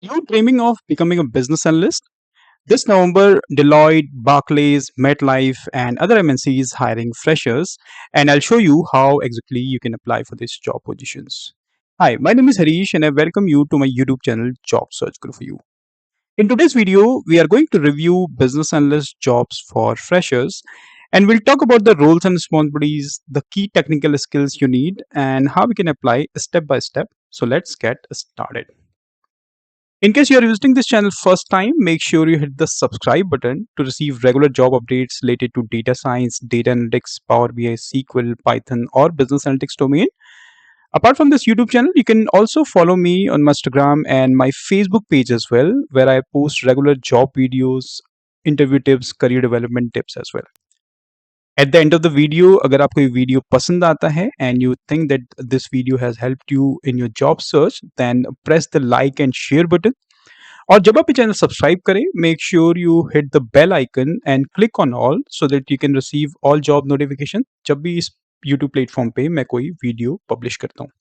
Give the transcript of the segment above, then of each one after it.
You dreaming of becoming a business analyst? This November, Deloitte, Barclays, MetLife, and other MNCs hiring freshers, and I'll show you how exactly you can apply for these job positions. Hi, my name is Harish, and I welcome you to my YouTube channel, Job Search Guru for You. In today's video, we are going to review business analyst jobs for freshers, and we'll talk about the roles and responsibilities, the key technical skills you need, and how we can apply step by step. So let's get started. In case you are visiting this channel first time, make sure you hit the subscribe button to receive regular job updates related to data science, data analytics, Power BI, SQL, Python, or business analytics domain. Apart from this YouTube channel, you can also follow me on my Instagram and my Facebook page as well, where I post regular job videos, interview tips, career development tips as well. At the end of the video, अगर आपको ये video पसंद आता है and you think that this video has helped you in your job search, then press the like and share button. और जब आप ये चैनल सब्सक्राइब करें, make sure you hit the bell icon and click on all so that you can receive all job notification जब भी इस YouTube platform पे मैं कोई वीडियो पब्लिश करता हूँ.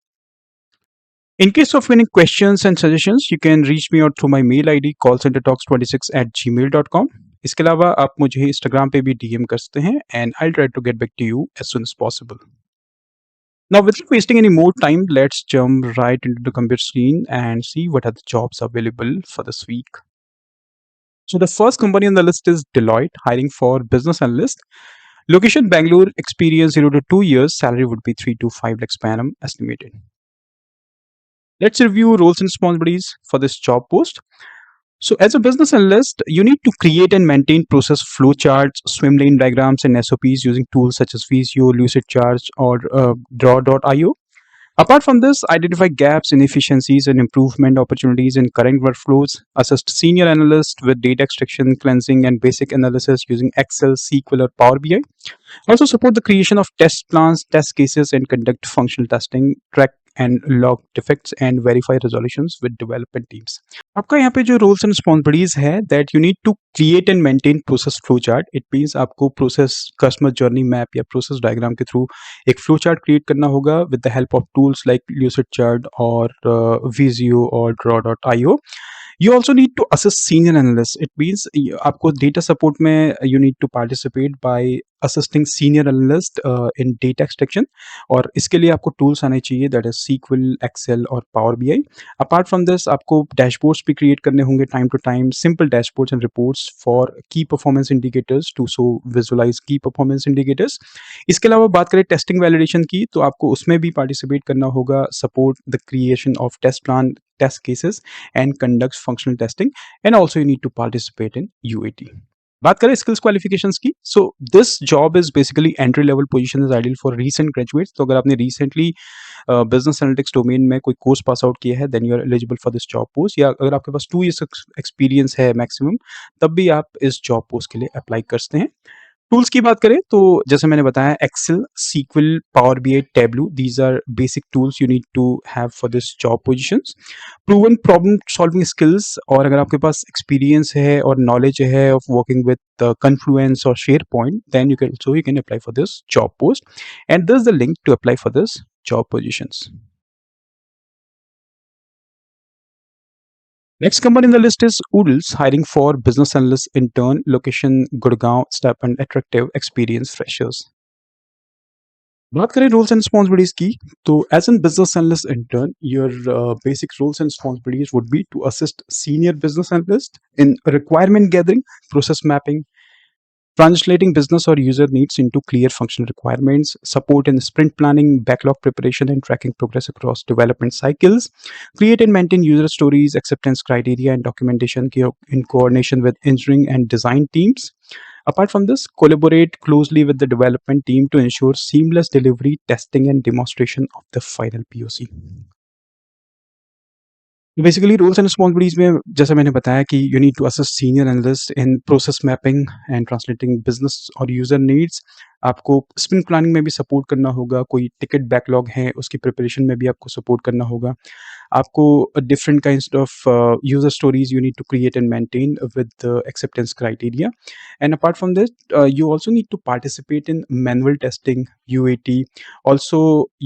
In case of any questions and suggestions, you can reach me out through my mail ID callcentertalks26@gmail.com. इसके अलावा आप मुझे इंस्टाग्राम पे भी डीएम कर सकते हैं and I try to get back to you as soon as possible. Now, without wasting any more time, let's jump right into the computer screen and see what are the jobs available for this week. So the first company on the list is Deloitte, hiring for business analyst. Location Bangalore, experience 0 to 2 years, salary would be 3 to 5 lakhs per annum estimated. Let's review roles and responsibilities for this job post. So as a business analyst, you need to create and maintain process flowcharts, swim lane diagrams, and SOPs using tools such as Visio, Lucidcharts, or Draw.io. Apart from this, identify gaps, inefficiencies, and improvement opportunities in current workflows. Assist senior analysts with data extraction, cleansing, and basic analysis using Excel, SQL, or Power BI. Also support the creation of test plans, test cases, and conduct functional testing, track and log defects, and verify resolutions with development teams. आपका यहाँ पे जो roles and responsibilities है that you need to create and maintain process flow chart. It means आपको process customer journey map या process diagram के through एक flow chart create करना होगा with the help of tools like Lucidchart और Visio और ड्रॉ.io. You also need to assist senior analysts. It means आपको data support में you need to participate by assisting senior analyst in data extraction. और इसके लिए आपको tools आने चाहिए that is SQL, Excel और Power BI. Apart from this, आपको dashboards भी create करने होंगे time to time, simple dashboards and reports for key performance indicators to so visualize key performance indicators. इसके अलावा बात करें testing validation की, तो आपको उसमें भी participate करना होगा, support the creation of test plan, test cases and conducts functional testing, and also you need to participate in UAT. बात करें स्किल्स क्वालिफिकेशंस की, so this job is basically entry level position is ideal for recent graduates. तो अगर आपने recently business analytics domain में कोई course pass out किया है then you are eligible for this job post, या अगर आपके पास 2 इयर्स एक्सपीरियंस है मैक्सिमम, तब भी आप इस जॉब पोस्ट के लिए अप्लाई कर सकते हैं. टूल्स की बात करें तो जैसे मैंने बताया, Excel, SQL, power BI, Tableau, these are basic tools you need to have for this job positions. Proven problem solving skills, और अगर आपके पास एक्सपीरियंस है और नॉलेज है ऑफ वर्किंग विद कन्फ्लुएंस और SharePoint, then you can apply for this job post, and this is the link to apply for this job positions. Next company in the list is OODLES, hiring for business analyst intern, location Gurgaon, stipend attractive, experience freshers. बात करें roles and responsibilities की, तो as an business analyst intern your basic roles and responsibilities would be to assist senior business analyst in requirement gathering, process mapping, translating business or user needs into clear functional requirements, support in sprint planning, backlog preparation, and tracking progress across development cycles, create and maintain user stories, acceptance criteria, and documentation in coordination with engineering and design teams. Apart from this, collaborate closely with the development team to ensure seamless delivery, testing, and demonstration of the final POC. Basically roles and responsibilities में जैसा मैंने बताया कि you need to assist senior analyst in process mapping and translating business और user needs. आपको sprint planning में भी support करना होगा, कोई टिकट बैकलॉग है उसकी प्रिपरेशन में भी आपको सपोर्ट करना होगा. आपको different kinds of user stories you need to create and maintain with acceptance criteria. And apart from this, you also need to participate in manual testing, UAT. Also,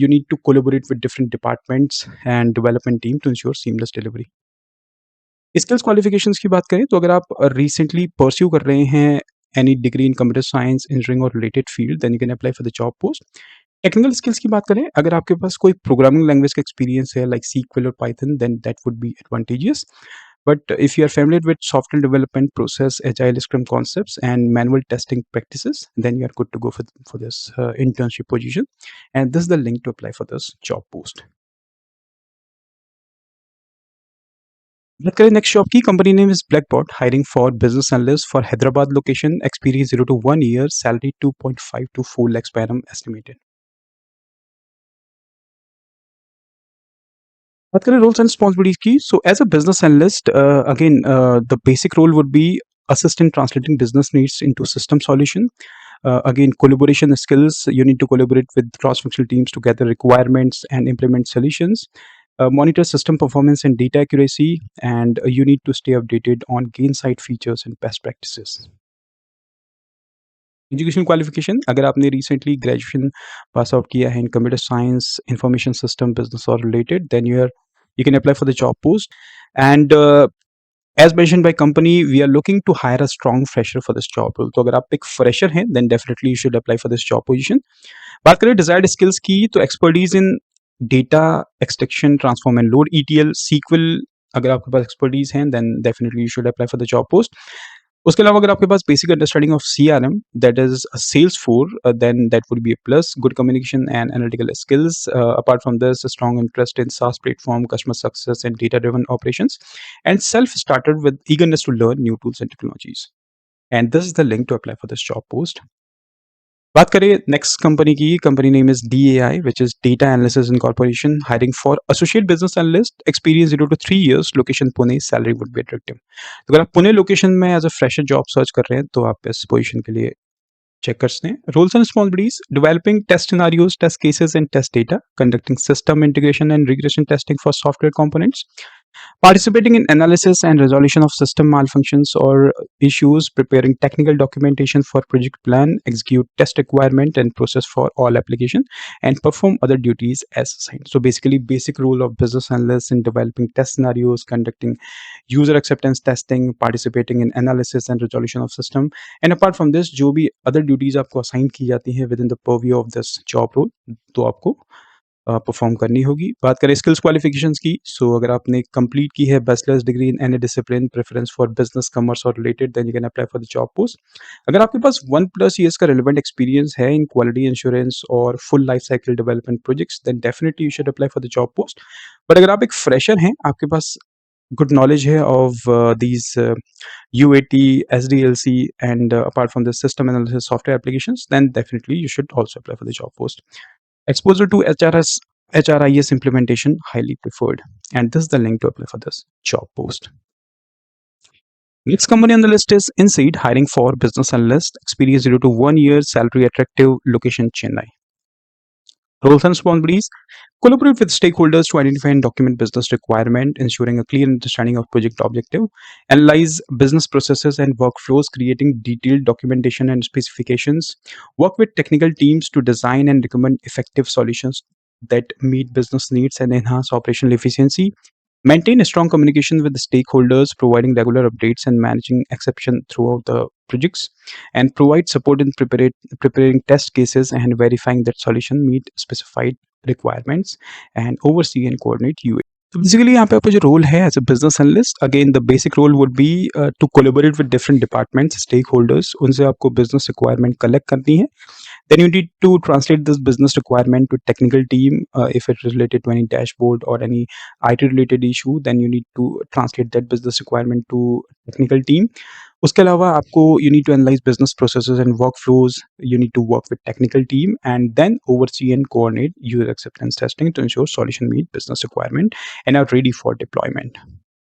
you need to collaborate with different departments and development team to ensure seamless delivery. Skills qualifications की बात करें तो अगर आप recently pursue कर रहे हैं any degree in computer science, engineering और related field, then you can apply for the job post. Technical skills की बात करें, अगर आपके पास कोई प्रोग्रामिंग लैंग्वेज का एक्सपीरियंस है लाइक सीक्वल और Python, then that would be advantageous. But if you are familiar with software development process, agile scrum concepts, and manual testing practices, then you are good to go for this internship position. And this is the link to apply for this job post. बात करें next job की, company name is Blackbot, hiring for business analyst for Hyderabad location, experience 0 to 1 year, salary 2.5 to 4 lakhs per annum estimated. बात करें roles and responsibilities की, so as a business analyst again the basic role would be assist in translating business needs into system solution. Again, collaboration skills. You need to collaborate with cross-functional teams to gather requirements and implement solutions. Monitor system performance and data accuracy, and you need to stay updated on gain side features and best practices. Education qualification, अगर आपने recently graduation pass out किया है in computer science, information system, business और related, then you can apply for the job post. And as mentioned by company, we are looking to hire a strong fresher for this job role. तो अगर आप एक fresher हैं, then definitely you should apply for this job position. बात करें desired skills की, तो expertise in data extraction, transform and load, ETL, SQL, अगर आपके पास एक्सपर्टीज हैं, then definitely you should apply for the job post. उसके अलावा अगर आपके पास basic understanding of CRM, that is Salesforce, then that would be a plus. Good communication and analytical skills, apart from this strong interest in SaaS platform, customer success and data driven operations, and self started with eagerness to learn new tools and technologies. And this is the link to apply for this job post. बात करें next company की, company name is DAI, which is data analysis incorporation, hiring for associate business analyst, experience 0 to 3 years, location Pune, salary would be attractive. तो अगर आप Pune location में as a fresher job search कर रहे हैं, तो आप इस पोजीशन के लिए चेक कर सकते हैं। Roles and responsibilities, developing test scenarios, test cases and test data, conducting system integration and regression testing for software components, participating in analysis and resolution of system malfunctions or issues, preparing technical documentation for project plan, execute test requirement and process for all application, and perform other duties as assigned. So basically, basic role of business analyst in developing test scenarios, conducting user acceptance testing, participating in analysis and resolution of system, and apart from this, जो भी other duties आपको assign की जाती हैं within the purview of this job role, तो आपको perform करनी होगी। बात करें स्किल्स क्वालिफिकेशंस की, सो अगर आपने कंप्लीट की है bachelors degree in any discipline, preference for business, commerce और related, then you can apply for the job post. अगर आपके पास 1+ years का रिलेवेंट एक्सपीरियंस है इन क्वालिटी इंश्योरेंस और full life cycle development projects, then definitely you should apply for the job post. But अगर आप एक फ्रेशर हैं, आपके पास good knowledge here of these UAT, SDLC, and apart from the system analysis software applications, then definitely you should also apply for the job post. Exposure to HRIS implementation highly preferred, and this is the link to apply for this job post. Next company on the list is INCEDE, hiring for business analyst, experience 0 to 1 year, salary attractive, location Chennai. Roles and responsibilities: collaborate with stakeholders to identify and document business requirement, ensuring a clear understanding of project objective, analyze business processes and workflows, creating detailed documentation and specifications, work with technical teams to design and recommend effective solutions that meet business needs and enhance operational efficiency, maintain a strong communication with the stakeholders, providing regular updates and managing exception throughout the projects, and provide support in preparing test cases and verifying that solution meet specified requirements, and oversee and coordinate UA. तो basically यहाँ पे आपका जो role है as a business analyst, again the basic role would be to collaborate with different departments, stakeholders, उनसे आपको business requirement collect करनी है। Then you need to translate this business requirement to technical team. If it is related to any dashboard or any IT related issue, then you need to translate that business requirement to technical team. उसके अलावा आपको you need to analyze business processes and workflows. You need to work with technical team and then oversee and coordinate user acceptance testing to ensure solution meet business requirement and are ready for deployment.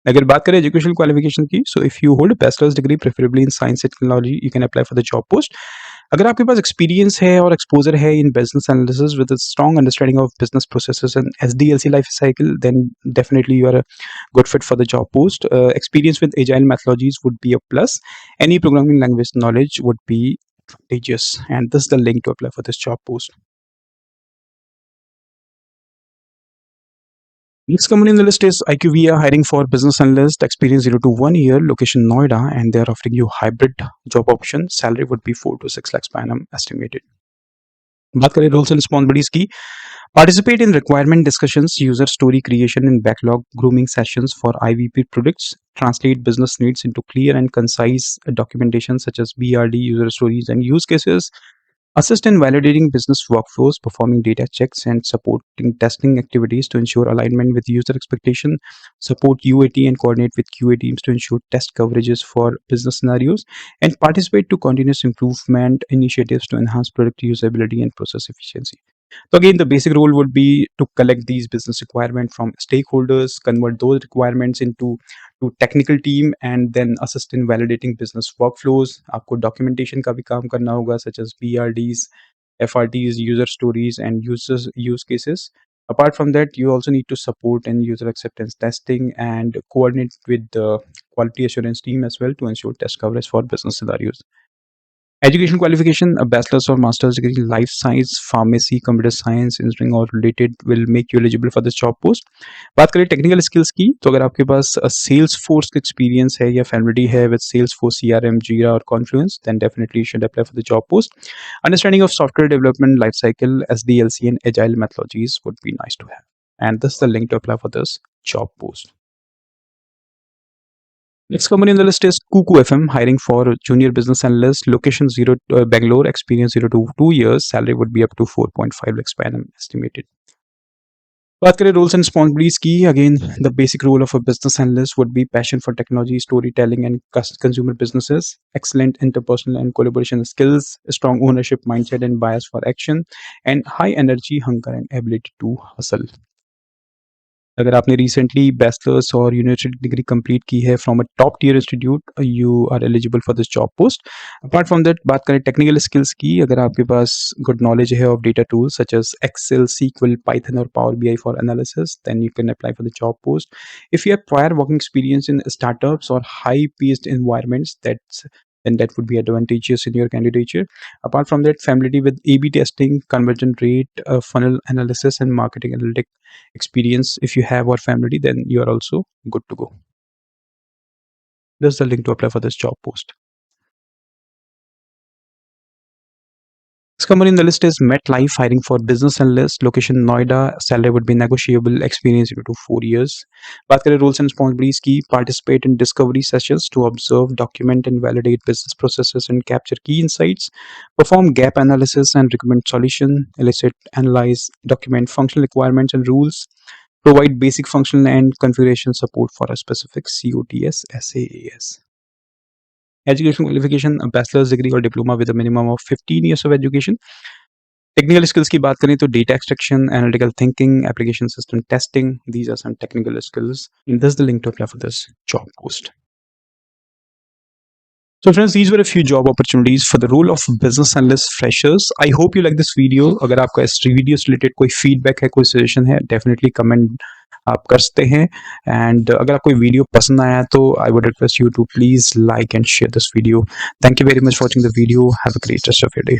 अगर बात करें educational qualification की, so if you hold bachelor's degree preferably in science and technology, you can apply for the job post. अगर आपके पास experience है और exposure है in business analysis with a strong understanding of business processes and SDLC life cycle, then definitely you are a good fit for the job post. Experience with agile methodologies would be a plus. Any programming language knowledge would be advantageous, and this is the link to apply for this job post. Next company in the list is IQVIA, hiring for business analyst, experience 0 to 1 year, location Noida, and they are offering you hybrid job option. Salary would be 4 to 6 lakhs per annum estimated. बात करें roles and responsibilities की, participate in requirement discussions, user story creation and backlog grooming sessions for IVP products, translate business needs into clear and concise documentation such as BRD, user stories, and use cases, assist in validating business workflows, performing data checks, and supporting testing activities to ensure alignment with user expectation, support UAT and coordinate with QA teams to ensure test coverages for business scenarios, and participate to continuous improvement initiatives to enhance product usability and process efficiency. So again, the basic role would be to collect these business requirements from stakeholders, convert those requirements into to technical team, and then assist in validating business workflows. आपको documentation का भी काम करना होगा, such as BRDs, FRDs, user stories, and use cases. Apart from that, you also need to support in user acceptance testing and coordinate with the quality assurance team as well to ensure test coverage for business scenarios. Education qualification, a bachelor's or master's degree in life science, pharmacy, computer science, engineering और related will make you eligible for this job post. बात करें technical skills की, तो अगर आपके पास sales force का experience है या फैमिलिटी है विद सेल्स फोर्स, CRM, जीरा और Confluence, then definitely you should apply for the job post. Understanding of software development life cycle, SDLC and agile methodologies would be nice to have. And this is the link to apply for this job post. Next company on the list is KUKUFM, hiring for junior business analyst, location 0 Bangalore, experience 0 to 2 years, salary would be up to 4.5 lakhs per annum estimated. बात करें roles and responsibilities की, again the basic role of a business analyst would be passion for technology, storytelling and consumer businesses, excellent interpersonal and collaboration skills, strong ownership mindset and bias for action, and high energy, hunger and ability to hustle. अगर आपने recently bachelor's और university degree complete की है from a top tier institute, you are eligible for this job post. Apart from that, बात करें technical skills की, अगर आपके पास गुड नॉलेज है of data tools such as Excel, SQL, Python और power BI for analysis, then you can apply for the job post. If you have prior working experience in startups or high-paced environments, then that would be advantageous in your candidature. Apart from that, familiarity with A/B testing, conversion rate, funnel analysis, and marketing analytic experience, if you have or familiarity, then you are also good to go. There's the link to apply for this job post. Next company in the list is MetLife, hiring for business analyst, location Noida, salary would be negotiable, experience 0 to 4 years. बात करें roles and responsibilities की, participate in discovery sessions to observe, document and validate business processes and capture key insights, perform gap analysis and recommend solution, elicit, analyze, document functional requirements and rules, provide basic functional and configuration support for a specific COTS SaaS. Education qualification, a bachelor's degree or diploma with a minimum of 15 years of education. Technical skills की बात करें तो data extraction, analytical thinking, application system testing, these are some technical skills. This is the link to apply for this job post. So friends, these were a few job opportunities for the role of business analyst freshers. I hope you like this video. अगर आपका इस video से related कोई feedback है, कोई suggestion है, definitely comment आप कर सकते हैं. एंड अगर आपको वीडियो पसंद आया तो I would request you to please like and share this video. Thank you very much for watching the video. Have a great rest of your day.